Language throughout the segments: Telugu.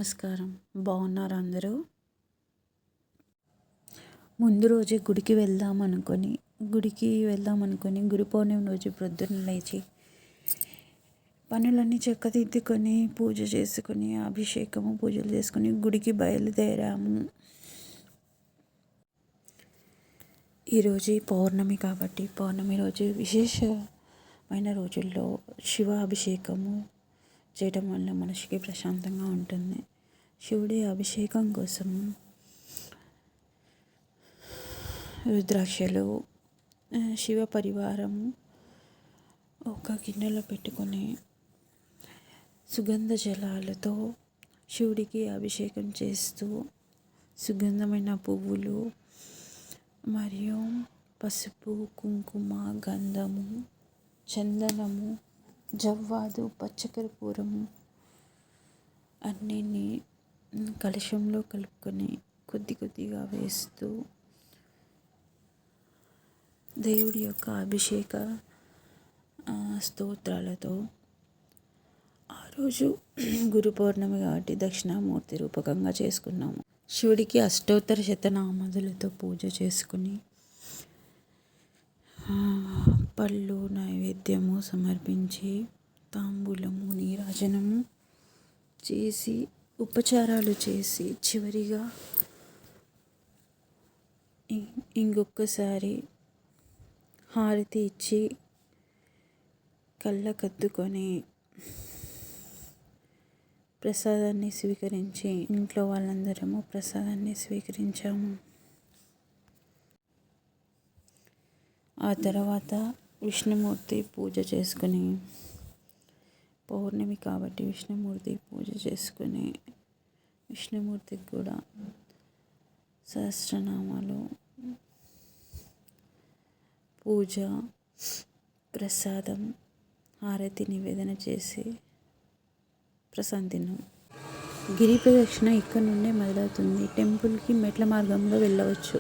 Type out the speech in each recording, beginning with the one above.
నమస్కారం. బాగున్నారా అందరూ? ముందు రోజే గుడికి వెళ్దామనుకొని గురు పౌర్ణమి రోజు ప్రొద్దున లేచి పనులన్నీ చక్కదిద్దుకొని పూజ చేసుకొని పూజలు చేసుకొని గుడికి బయలుదేరాము. ఈరోజు పౌర్ణమి కాబట్టి పౌర్ణమి రోజు విశేషమైన రోజుల్లో శివ అభిషేకము చేయడం వల్ల మనసుకి ప్రశాంతంగా ఉంటుంది. శివుడి అభిషేకం కోసం రుద్రాక్షలు, శివ పరివారం ఒక గిన్నెలో పెట్టుకొని సుగంధ జలాలతో శివుడికి అభిషేకం చేస్తూ సుగంధమైన పువ్వులు మరియు పసుపు, కుంకుమ, గంధము, చందనము, జవ్వాదు, పచ్చకర్పూరము అన్నిని కలశంలో కలుపుకొని కొద్ది కొద్దిగా వేస్తూ దేవుడి యొక్క అభిషేక స్తోత్రాలతో ఆ రోజు గురు పౌర్ణమి కాబట్టి దక్షిణామూర్తి రూపకంగా చేసుకున్నాము. శివుడికి అష్టోత్తర శతనామాలతో పూజ చేసుకుని పళ్ళు నైవేద్యము సమర్పించి తాంబూలము నీరాజనము చేసి ఉపచారాలు చేసి చివరిగా ఇంకొకసారి హారతి ఇచ్చి కళ్ళకద్దుకొని ప్రసాదాన్ని స్వీకరించి ఇంట్లో వాళ్ళందరము ప్రసాదాన్ని స్వీకరించాము. ఆ తర్వాత విష్ణుమూర్తి పూజ చేసుకుని పౌర్ణమి కాబట్టి విష్ణుమూర్తి పూజ చేసుకుని విష్ణుమూర్తికి కూడా సహస్రనామాలు పూజ ప్రసాదం హారతి నివేదన చేసి ప్రసాదం తిన్నాం. గిరి ప్రదక్షిణ ఇక్కడ నుండే మొదలవుతుంది. టెంపుల్కి మెట్ల మార్గంలో వెళ్ళవచ్చు.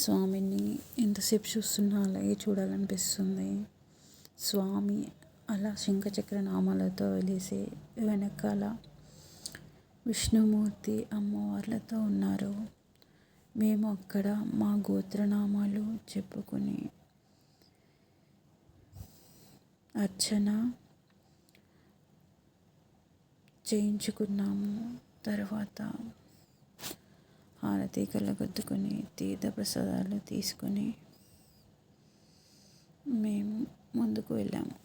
స్వామిని ఎంతసేపు చూస్తున్నా అలాగే చూడాలనిపిస్తుంది. స్వామి అలా శంఖచక్ర నామాలతో వెలిసి వెనకాల విష్ణుమూర్తి అమ్మవార్లతో ఉన్నారు. మేము అక్కడ మా గోత్రనామాలు చెప్పుకొని అర్చన చేయించుకున్నాము. తర్వాత హారతి కళ్ళగద్దుకొని తీర్థ ప్రసాదాలు తీసుకొని మేము ముందుకు వెళ్ళాము.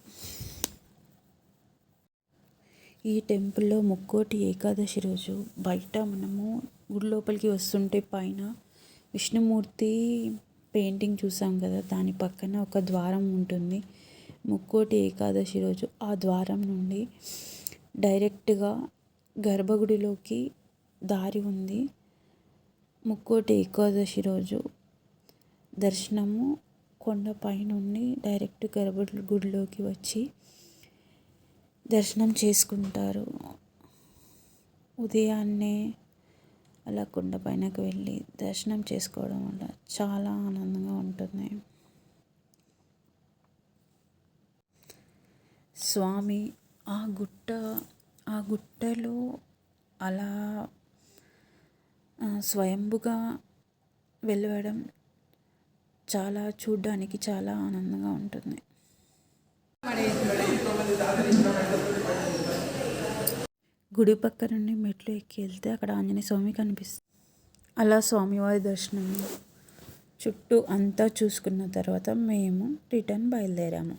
ఈ టెంపుల్లో ముక్కోటి ఏకాదశి రోజు బయట మనము గుడి లోపలికి వస్తుంటే పైన విష్ణుమూర్తి పెయింటింగ్ చూసాం కదా, దాని పక్కన ఒక ద్వారం ఉంటుంది. ముక్కోటి ఏకాదశి రోజు ఆ ద్వారం నుండి డైరెక్ట్గా గర్భగుడిలోకి దారి ఉంది. ముక్కోటి ఏకాదశి రోజు దర్శనము కొండపై నుండి డైరెక్ట్ గర్భగుడిలోకి వచ్చి దర్శనం చేసుకుంటారు. ఉదయాన్నే అలా కొండపైనకు వెళ్ళి దర్శనం చేసుకోవడం వల్ల చాలా ఆనందంగా ఉంటుంది. స్వామి ఆ గుట్ట ఆ గుట్టలో అలా స్వయంభుగా వెలవడం చాలా చూడ్డానికి చాలా ఆనందంగా ఉంటుంది. గుడి పక్క నుండి మెట్లు ఎక్కి వెళ్తే అక్కడ ఆంజనేయ స్వామి కనిపిస్తుంది. అలా స్వామివారి దర్శనం చుట్టూ అంతా చూసుకున్న తర్వాత మేము రిటర్న్ బయలుదేరాము.